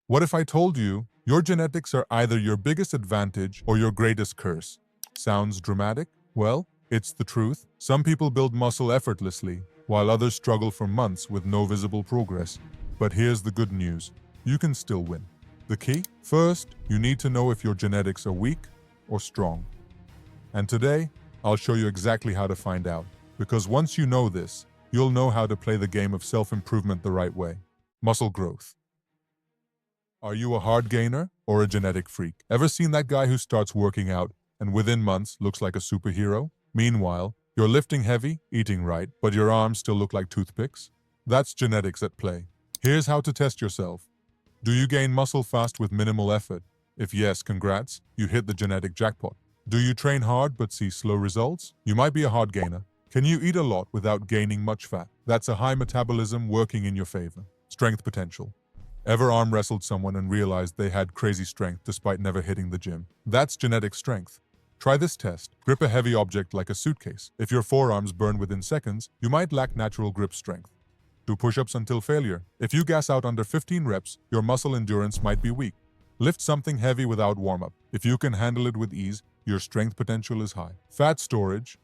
What if I told you your genetics are either your biggest advantage or your greatest curse? Sounds dramatic? Well, it's the truth. Some people build muscle effortlessly, while others struggle for months with no visible progress. But here's the good news. You can still win. The key? First, you need to know if your genetics are weak or strong. And today, I'll show you exactly how to find out. Because once you know this, you'll know how to play the game of self-improvement the right way. Muscle growth. Are you a hard gainer or a genetic freak? Ever seen that guy who starts working out and within months looks like a superhero? Meanwhile, you're lifting heavy, eating right, but your arms still look like toothpicks? That's genetics at play. Here's how to test yourself. Do you gain muscle fast with minimal effort? If yes, congrats, you hit the genetic jackpot. Do you train hard but see slow results? You might be a hard gainer. Can you eat a lot without gaining much fat? That's a high metabolism working in your favor. Strength potential. Ever arm wrestled someone and realized they had crazy strength despite never hitting the gym? That's genetic strength. Try this test. Grip a heavy object like a suitcase. If your forearms burn within seconds, you might lack natural grip strength. Do push-ups until failure. If you gas out under 15 reps, your muscle endurance might be weak. Lift something heavy without warm-up. If you can handle it with ease, your strength potential is high. Fat storage.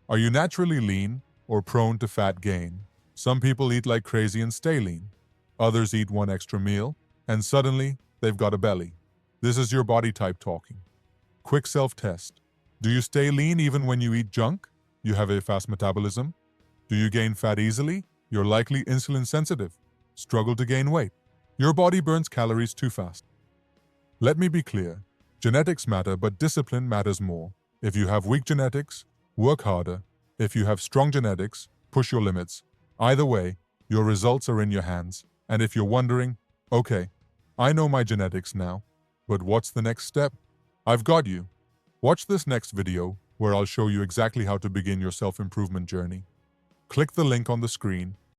Are you naturally lean or prone to fat gain? Some people eat like crazy and stay lean. Others eat one extra meal, and suddenly, they've got a belly. This is your body type talking. Quick self-test. Do you stay lean even when you eat junk? You have a fast metabolism? Do you gain fat easily? You're likely insulin sensitive. Struggle to gain weight. Your body burns calories too fast. Let me be clear. Genetics matter, but discipline matters more. If you have weak genetics, work harder. If you have strong genetics, push your limits. Either way, your results are in your hands. And if you're wondering, okay, I know my genetics now, but what's the next step? I've got you. Watch this next video where I'll show you exactly how to begin your self-improvement journey. Click the link on the screen